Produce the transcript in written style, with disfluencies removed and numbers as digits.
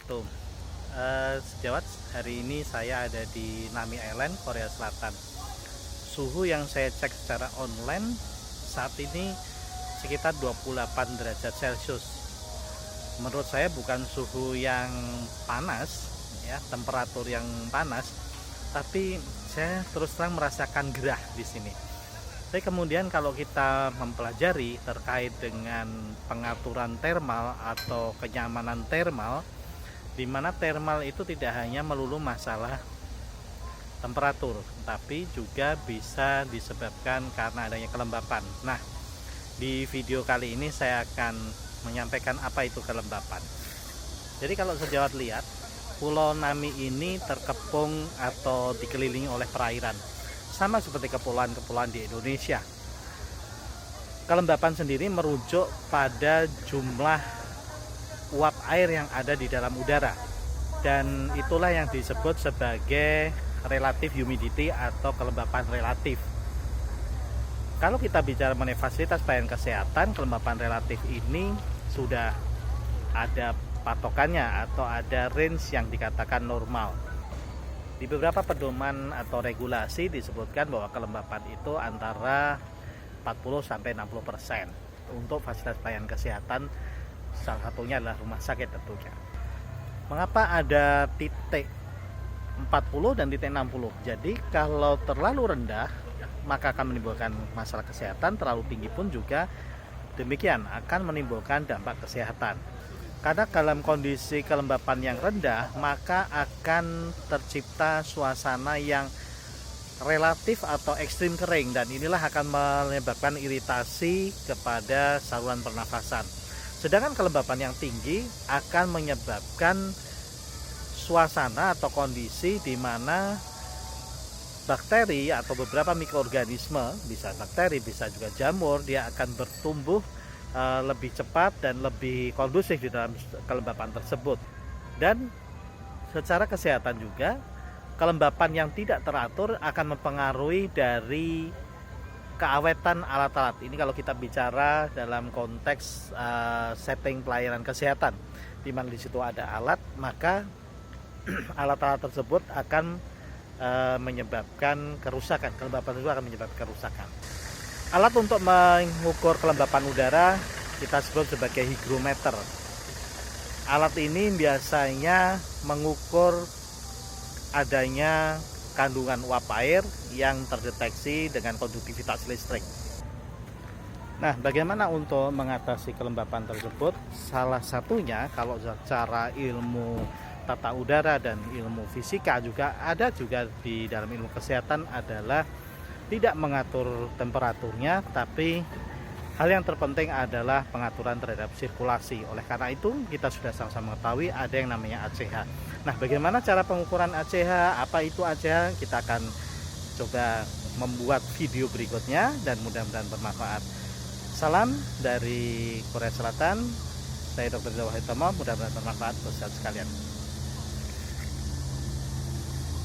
wabarakatuh. Sejawat, hari ini saya ada di Nami Island, Korea Selatan. Suhu yang saya cek secara online saat ini sekitar 28 derajat Celcius. Menurut saya bukan suhu yang panas, ya, temperatur yang panas, tapi saya terus terang merasakan gerah di sini. Tapi kemudian kalau kita mempelajari terkait dengan pengaturan thermal atau kenyamanan thermal, di mana thermal itu tidak hanya melulu masalah temperatur, tapi juga bisa disebabkan karena adanya kelembapan. Nah, di video kali ini saya akan menyampaikan apa itu kelembapan. Jadi kalau sejawat lihat, Pulau Nami ini terkepung atau dikelilingi oleh perairan, sama seperti kepulauan-kepulauan di Indonesia. Kelembapan sendiri merujuk pada jumlah uap air yang ada di dalam udara, dan itulah yang disebut sebagai relative humidity atau kelembapan relatif. Kalau kita bicara mengenai fasilitas pelayanan kesehatan, kelembapan relatif ini sudah ada patokannya atau ada range yang dikatakan normal. Di beberapa pedoman atau regulasi disebutkan bahwa kelembapan itu antara 40-60% untuk fasilitas pelayanan kesehatan, salah satunya adalah rumah sakit tentunya. Mengapa ada titik 40 dan titik 60? Jadi kalau terlalu rendah maka akan menimbulkan masalah kesehatan, terlalu tinggi pun juga demikian akan menimbulkan dampak kesehatan. Karena dalam kondisi kelembapan yang rendah maka akan tercipta suasana yang relatif atau ekstrim kering, dan inilah akan menyebabkan iritasi kepada saluran pernafasan. Sedangkan kelembapan yang tinggi akan menyebabkan suasana atau kondisi di mana bakteri atau beberapa mikroorganisme, bisa bakteri, bisa juga jamur, dia akan bertumbuh lebih cepat dan lebih kondusif di dalam kelembapan tersebut. Dan secara kesehatan juga, kelembapan yang tidak teratur akan mempengaruhi dari keawetan alat-alat. Ini kalau kita bicara dalam konteks setting pelayanan kesehatan, di mana di situ ada alat, maka alat-alat tersebut akan menyebabkan kerusakan. Kelembapan itu akan menyebabkan kerusakan. Alat untuk mengukur kelembapan udara kita sebut sebagai hygrometer. Alat ini biasanya mengukur adanya kandungan uap air yang terdeteksi dengan konduktivitas listrik. Nah, bagaimana untuk mengatasi kelembapan tersebut? Salah satunya kalau secara ilmu tata udara dan ilmu fisika juga ada juga di dalam ilmu kesehatan adalah tidak mengatur temperaturnya, tapi hal yang terpenting adalah pengaturan terhadap sirkulasi. Oleh karena itu kita sudah sama-sama mengetahui ada yang namanya ACH. Nah, bagaimana cara pengukuran ACH? Apa itu ACH? Kita akan coba membuat video berikutnya dan mudah-mudahan bermanfaat. Salam dari Korea Selatan. Saya Dr. Zawahid Tomo, mudah-mudahan bermanfaat buat sekalian.